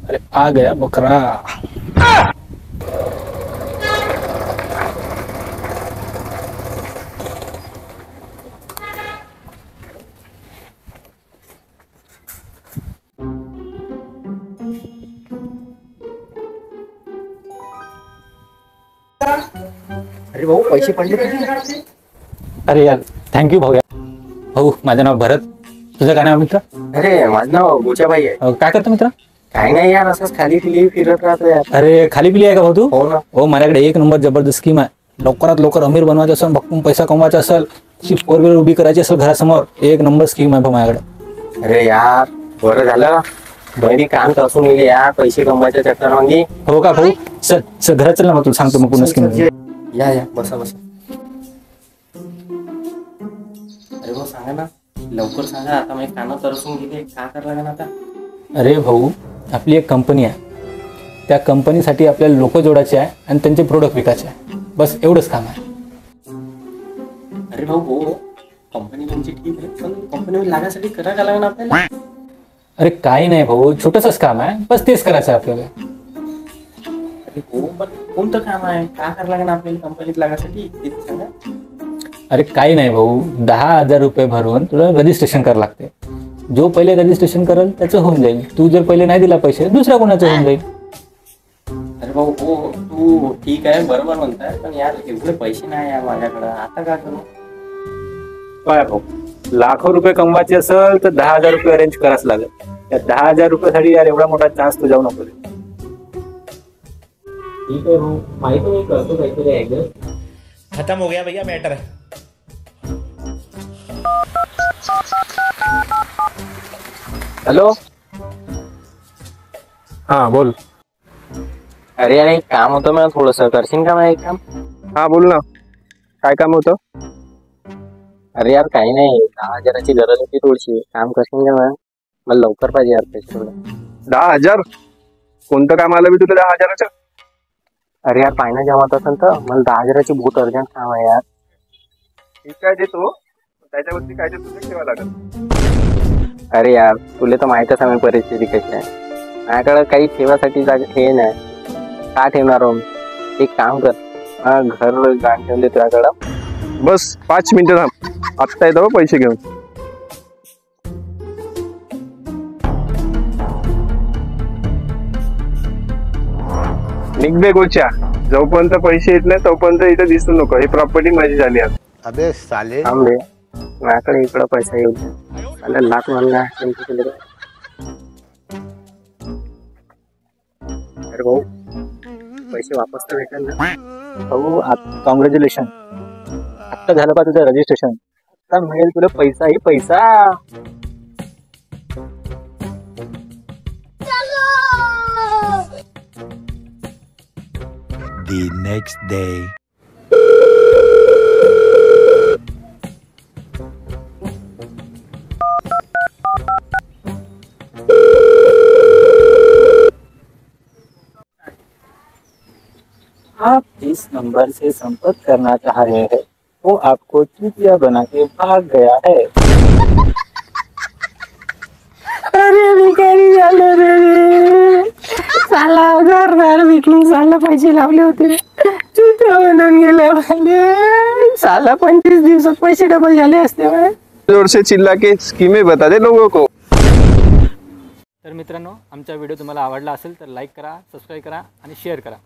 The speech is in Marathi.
अरे आ गया बकरा। अरे भाऊ पैसे पडले तुझे? अरे यार थँक्यू भाऊ। भाऊ माझं नाव भरत, तुझं काय नाव मित्र? अरे माझं नाव गोचाबाई आहे. काय करतो मित्र? काय नाही यार, असंच खाली पिली फिरत राहतो यार. अरे खाली पिली आहे का भाऊ तू? हो ना. हो माझ्याकडे एक नंबर जबरदस्त स्कीम आहे. लवकरात लवकर अमीर बनवायचं असेल, भक्कम पैसा कमवायचा असेल, फोर व्हीलर उभी करायची असेल घरासमोर, एक नंबर स्कीम आहे भाऊ माझ्याकडे. अरे यार बरं झालं बहिणी काम कसून गेली यार पैसे कमवायच्या चक्करमध्ये. हो का भाऊ? चल चल घरात चल ना, मग तुला सांगतो मग पुन्हा स्कीम. या या बसा बसा. अरे भाऊ सांगा ना, लवकर सांगा, आता माझे कानं तरसून गेले, काय करायला लागेल आता? अरे भाऊ आपली एक कंपनी आहे, त्या कंपनीसाठी आपल्याला लोक जोडायचे आहे आणि त्यांचे प्रोडक्ट विकायचे आहे, बस एवढंच काम आहे. अरे भाऊ हो कंपनी तुमची ठीक आहे, पण कंपनीवर लागण्यासाठी करायला लागेल आपल्याला. अरे काही नाही भाऊ, छोटंसंच काम आहे, बस तेच करायचं आहे आपल्याला. अरे हो पण कोणतं काम आहे, काय करायला लागेल आपल्याला कंपनीत लागण्यासाठी ते सांगा. अरे काही नाही भाऊ, 10,000 रुपये भरून तुला रजिस्ट्रेशन करावं लागते. जो पहिले रजिस्ट्रेशन करेल त्याचं होऊन जाईल. तू जर पहिले नाही दिला पैसे, दुसऱ्या कोणाचं होऊन जाईल. अरे भाऊ हो तू ठीक आहे बरोबर म्हणताय, पण यार एवढे पैसे नाही यार माझ्याकडे, आता काय करू? काय भाऊ, लाखो रुपये कमवायचे असेल तर 10,000 रुपये अरेंज करावंच लागेल. त्या 10,000 रुपयासाठी यार एवढा मोठा चान्स तू जाऊ नको. ठीक आहे भाऊ, माहिती नाही करतो काहीतरी ऍडजस्ट. खत्म हो गया भैया मैटर. हॅलो. हा बोल. अरे यार एक काम होतं, मला थोडस करशील का मला एक काम? हा बोल ना, काय काम होतं? अरे यार काही नाही, 10,000ची गरज होती थोडीशी, काम करशील का मला लवकर पाहिजे यार पैसे थोडे. 10,000? कोणतं काम आलं मी तुला 10,000चं? अरे यार फायना जमात असेल तर मला 10,000ची बहुत अर्जंट काम आहे यार. ठीक आहे देतो, त्याच्यावरती काय ते तुझं ठेवा लागेल. अरे यार तुला तर माहितच आहे माझी परिस्थिती कशी आहे, माझ्याकडे काही ठेवासाठी जागा हे नाही, का ठेवणार हो? एक काम कर, घर गाण ठेवले तुझ्याकडं. बस 5 मिनिटं थांब, आत्ता येतो पैसे घेऊन. निघ बे गोच्या, जोपर्यंत पैसे येत नाही तोपर्यंत इथे दिसू नको. ही प्रॉपर्टी माझी झाली आता. अबे साले. थांब रे, माझ्याकडे इकडं पैसा येऊ दे. मला लाख म्हणला. अरे भाऊ पैसे वापस तर भेटेल ना? भाऊ कॉंग्रॅच्युलेशन, आत्ता झालं का तुझं रजिस्ट्रेशन? आता मिळेल तुला पैसा ही पैसा. The next day. आप जिस नंबर से संपर्क करना चाह रहे हैं वो आपको चूतिया बना के भाग गया है. अरे भिकारी झालो रे, साला घरदार विकून साला पैसे लावले होते, चुत्या बनून गेले वाले. साला 25 दिवसात पैसे डबल झाले असते. जोर से चिल्ला के स्कीमें बता दे लोगों को. तर मित्रांनो, आमचा व्हिडिओ तुम्हाला आवडला असेल तर लाईक करा, सबस्क्राईब करा आणि शेअर करा.